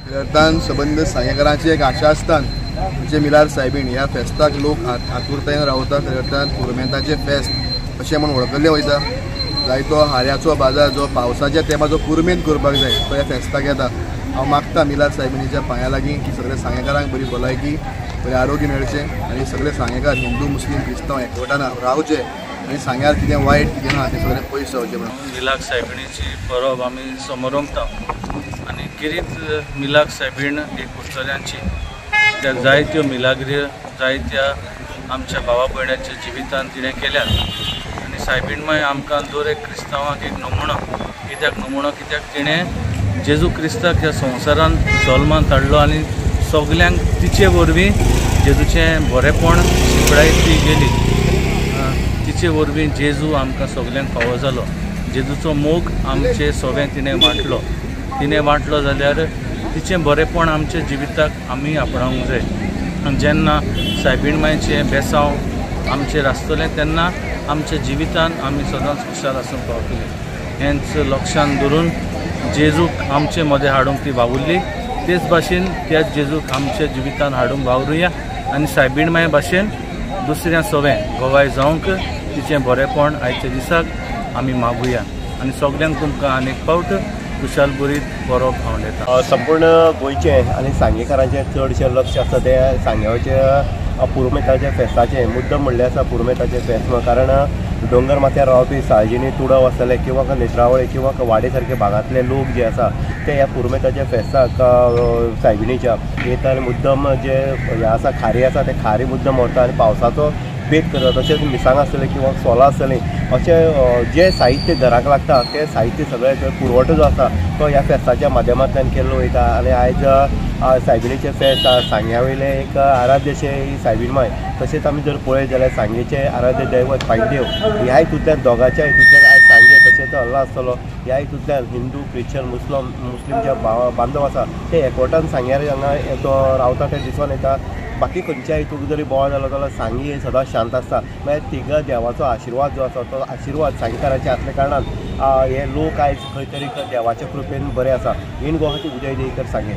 खरें संबंद सांगेकारांची एक आशा आसता म्हणजे मिलार सायबीण ह्या फेस्ताक लोक आतुरतायेन रावता. खरें पुरमेंताचें फेस्त अशें म्हणून वळखलें वयता. जायतो हाऱ्याचो बाजार जो पावसाच्या तेमाचो पुरमेंत करपाक जाय तो ह्या फेस्ताक येता. हांव मागता मिलार सायबिणीच्या पांया लागीं की सगळे सांगेकारांक बरी भलायकी बरें आरोग्य मेळचें आनी सगळे सांगेकार हिंदू मुस्लीम क्रिस्तांव एकवटान रावचे आनी सांग्यार कितें वायट कितें ना तें सगळें पयस जावचें म्हणून मिलाक सायबिणीची परब आमी समोरंगता आनी गिरीत मिलाक सायबीण ही कुडचल्यांची त्या जायत्यो मिलाग्री जायत्या आमच्या भावा भयणांच्या जिवितान तिणें केल्यात. आनी सायबीण माय आमकां दर एक क्रिस्तांवाक एक नमुनो कित्याक तिणें जेजू क्रिस्ताक ह्या संवसारान जल्मान हाडलो आनी सगल्यांक तिचे वरवीं जेजूचें बरेंपण शिकडायत ती गेली. तिचे वरवीं जेजू आमकां सगल्यांक फावो जालो. जेजूचो मोग आमचे सगळें तिणें वांटलो जाल्यार तिचें बरेंपण आमच्या जिविताक आमी आपणावंक जाय. आनी जेन्ना सायबीण मांयचें बेसांव आमचेर आसतलें तेन्ना आमच्या जिवितान आमी सदांच हुशार आसूंक पावतलीं. हेंच लक्षांत दवरून जेजूक आमचे मदें हाडूंक ती वावुरली. तेच भाशेन त्या जेजूक आमच्या जिवितान हाडूंक वावरुया आनी सायबीण मांय भाशेन दुसऱ्या सगळें गोवाय जावंक तिचें बरेंपण आयच्या दिसाक आमी मागुया. आनी सगल्यांक तुमकां आनीक फावट खुशाल बरीत परब आवडटा. संपूर्ण गोंयचें आनी सांगेकारांचें चडशें लक्ष आसा तें सांग्यावच्या पुरमेताच्या फेस्ताचें. मुद्दम म्हणलें आसा पुरमेताचें फेस्त कारण दोंगर माथ्यार रावपी सार्वजनीक तुडव आसतले किंवा नेत्रावळी किंवा वाडे सारके भागांतले लोक जे आसा ते ह्या पुरमेताच्या फेस्ताक सायबिणीच्या येता आनी मुद्दम जे हें आसा खारी आसा ते खारी मुद्दम व्हरता आनी पावसाचो बेत करता. तशेंच मिरसांग आसतलें किंवा सोलां आसतलीं अशें जे साहित्य घराक लागता तें साहित्य सगळें पुरवठो जो आसा तो ह्या फेस्ताच्या माध्यमांतल्यान केल्लो वयता. आनी आयज सायबिणीचें फेस्त सांग्या वयलें एक आराध्यशें ही सायबीण मांय. तशेंच आमी जर पळयत जाल्यार सांगेचें आराध्य दैवत पांयदेव ह्या हितूंतल्यान दोगांच्या हितूंतल्यान आयज सांगे तशेंच अल्ला आसतलो. ह्या हितूंतल्यान हिंदू क्रिश्चन मुस्लीम जे बांदव आसा ते एकवटान सांग्यार हांगा तो रावता तें दिसून येता. बाकी खंयच्या हितूंक जरी बोवाळ जालो जाल्यार सांगी ही सदांच शांत आसता. मागीर तिगा देवाचो आशिर्वाद जो आसा तो आशिर्वाद सांगेकाराचे आसल्या कारणान हे लोक आयज खंय तरी देवाच्या कृपेन बरे आसा. इन गोवाची उदय देयकर सांगे.